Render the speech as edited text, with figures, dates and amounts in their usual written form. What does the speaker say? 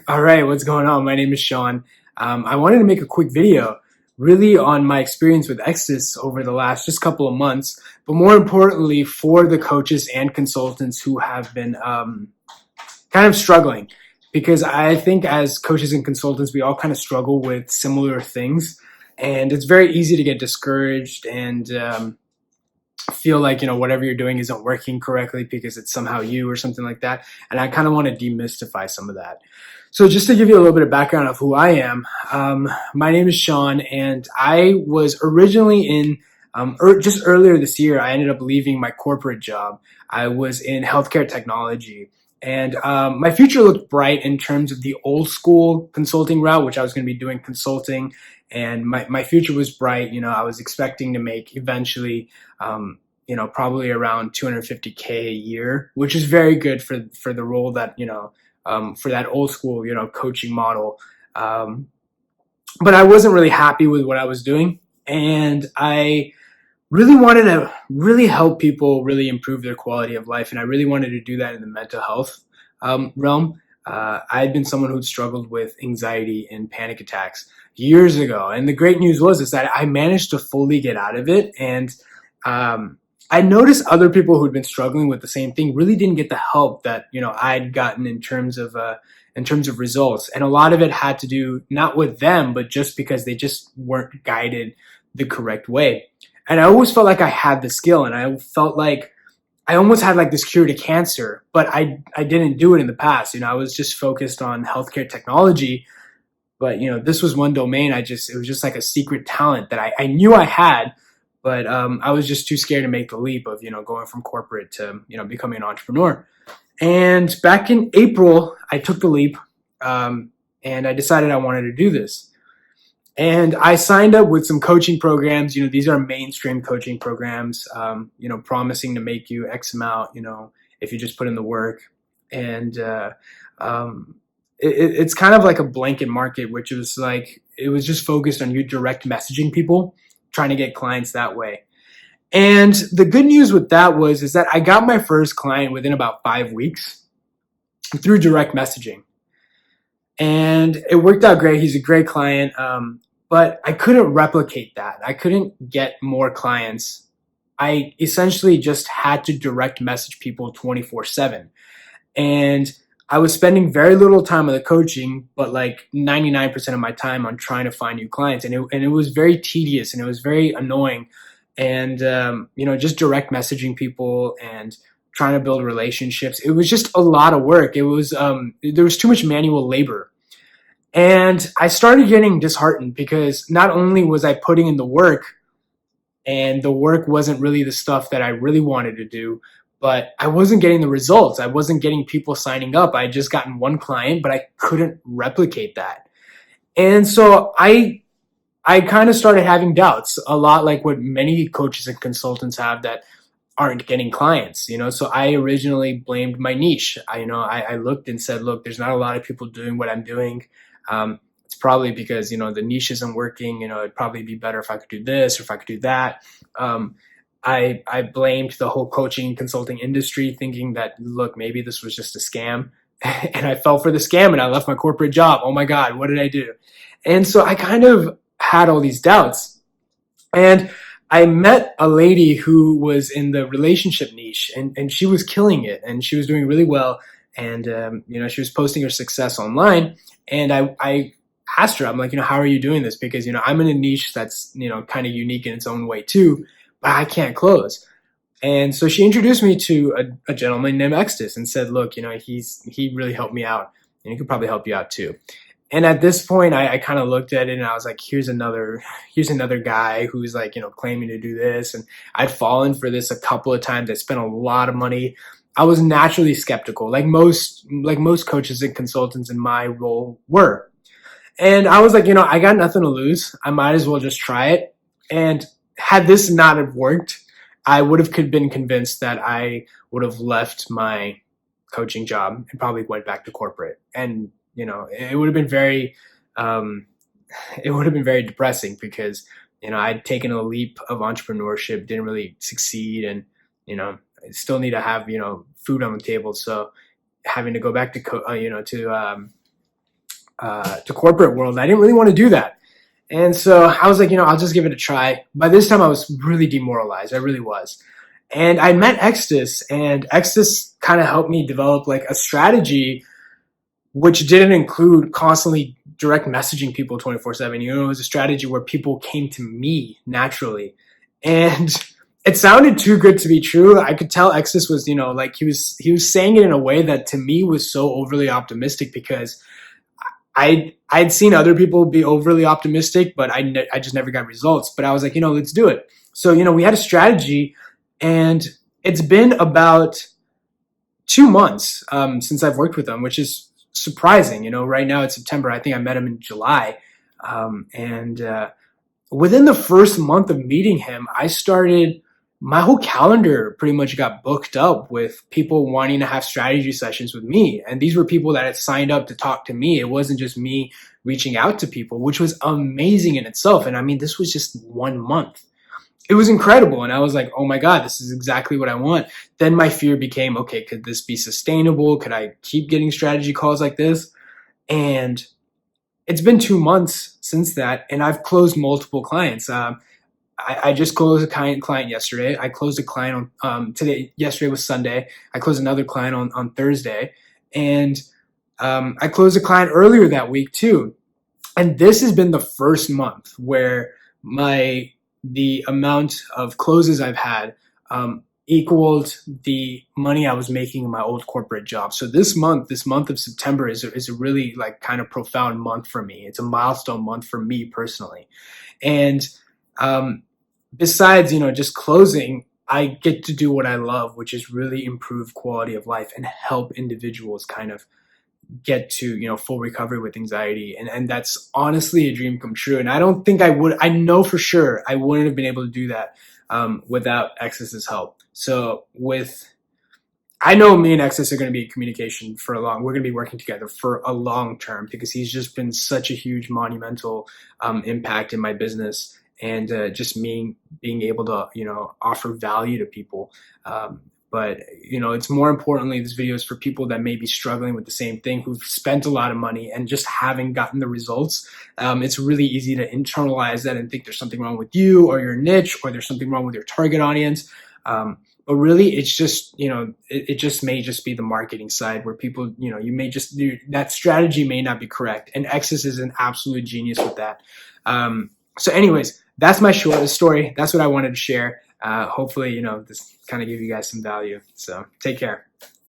All right, what's going on? My name is Shaan. I wanted to make a quick video really on my experience with Extus over the last just couple of months, but more importantly for the coaches and consultants who have been kind of struggling. Because I think as coaches and consultants, we all kind of struggle with similar things. And it's very easy to get discouraged and feel like, whatever you're doing isn't working correctly because it's somehow you or something like that. And I kind of want to demystify some of that. So just to give you a little bit of background of who I am, my name is Shaan, and I was originally in, just earlier this year, I ended up leaving my corporate job. I was in healthcare technology. And my future looked bright in terms of the old school consulting route, which I was going to be doing consulting. And my future was bright. I was expecting to make eventually, probably around 250K a year, which is very good for the role that, for that old school, coaching model. But I wasn't really happy with what I was doing. And I really wanted to really help people really improve their quality of life. And I really wanted to do that in the mental health realm. I had been someone who'd struggled with anxiety and panic attacks years ago. And the great news is that I managed to fully get out of it. And I noticed other people who'd been struggling with the same thing really didn't get the help that, I'd gotten in terms of results. And a lot of it had to do not with them, but just because they just weren't guided the correct way. And I always felt like I had the skill, and I felt like I almost had like this cure to cancer, but I didn't do it in the past. I was just focused on healthcare technology, but this was one domain it was just like a secret talent that I knew I had, but I was just too scared to make the leap of, going from corporate to, becoming an entrepreneur. And back in April, I took the leap, and I decided I wanted to do this. And I signed up with some coaching programs. These are mainstream coaching programs, promising to make you X amount, if you just put in the work. And it's kind of like a blanket market, which was like, it was just focused on you direct messaging people, trying to get clients that way. And the good news with that is that I got my first client within about 5 weeks through direct messaging. And it worked out great. He's a great client. But I couldn't replicate that. I couldn't get more clients. I essentially just had to direct message people 24/7. And I was spending very little time on the coaching, but like 99% of my time on trying to find new clients. And it was very tedious and it was very annoying. And, just direct messaging people and trying to build relationships. It was just a lot of work. There was too much manual labor. And I started getting disheartened because not only was I putting in the work, and the work wasn't really the stuff that I really wanted to do, but I wasn't getting the results. I wasn't getting people signing up. I had just gotten one client, but I couldn't replicate that. And so I kind of started having doubts, a lot like what many coaches and consultants have that aren't getting clients, So I originally blamed my niche. I looked and said, look, there's not a lot of people doing what I'm doing. It's probably because, the niche isn't working. It'd probably be better if I could do this or if I could do that. I blamed the whole coaching and consulting industry, thinking that, look, maybe this was just a scam. And I fell for the scam and I left my corporate job. Oh my God, what did I do? And so I kind of had all these doubts. And I met a lady who was in the relationship niche, and she was killing it, and she was doing really well. And, she was posting her success online. And I asked her, I'm like, how are you doing this? Because, I'm in a niche that's, kind of unique in its own way too, but I can't close. And so she introduced me to a gentleman named Extus and said, look, he really helped me out, and he could probably help you out too. And at this point, I kind of looked at it and I was like, here's another guy who's like, claiming to do this. And I'd fallen for this a couple of times. I spent a lot of money. I was naturally skeptical, like most coaches and consultants in my role were. And I was like, I got nothing to lose. I might as well just try it. And had this not have worked, I would have been convinced that I would have left my coaching job and probably went back to corporate. And it would have been very depressing because, I'd taken a leap of entrepreneurship, didn't really succeed, and, I still need to have, food on the table. So having to go back to, to corporate world. I didn't really want to do that. And so I was like, I'll just give it a try. By this time, I was really demoralized. I really was. And I met Extus, and Extus kind of helped me develop like a strategy which didn't include constantly direct messaging people 24/7. It was a strategy where people came to me naturally. And it sounded too good to be true. I could tell Exus was, like he was saying it in a way that to me was so overly optimistic, because I'd seen other people be overly optimistic, but I just never got results. But I was like, let's do it. So, we had a strategy, and it's been about 2 months since I've worked with them, which is surprising. Right now it's September. I think I met him in July. And within the first month of meeting him, my whole calendar pretty much got booked up with people wanting to have strategy sessions with me. And these were people that had signed up to talk to me. It wasn't just me reaching out to people, which was amazing in itself. And I mean, this was just 1 month. It was incredible. And I was like, oh my God, this is exactly what I want. Then my fear became, okay, could this be sustainable? Could I keep getting strategy calls like this? And it's been 2 months since that, and I've closed multiple clients. I just closed a client yesterday. I closed a client on today. Yesterday was Sunday. I closed another client on Thursday, and I closed a client earlier that week too. And this has been the first month where the amount of closes I've had equaled the money I was making in my old corporate job. So this month of September is a really like kind of profound month for me. It's a milestone month for me personally. And besides, just closing, I get to do what I love, which is really improve quality of life and help individuals kind of get to, full recovery with anxiety. And that's honestly a dream come true. And I don't think I know for sure I wouldn't have been able to do that without Extus's help. So I know me and Extus are going to be in communication we're going to be working together for a long term, because he's just been such a huge monumental impact in my business, and just me being able to, offer value to people. But, it's more importantly, this video is for people that may be struggling with the same thing, who've spent a lot of money and just haven't gotten the results. It's really easy to internalize that and think there's something wrong with you or your niche, or there's something wrong with your target audience. But really, it's just, it just may just be the marketing side where people, that strategy may not be correct. And Extus is an absolute genius with that. So anyways, that's my short story. That's what I wanted to share. Hopefully, this kind of give you guys some value. So take care.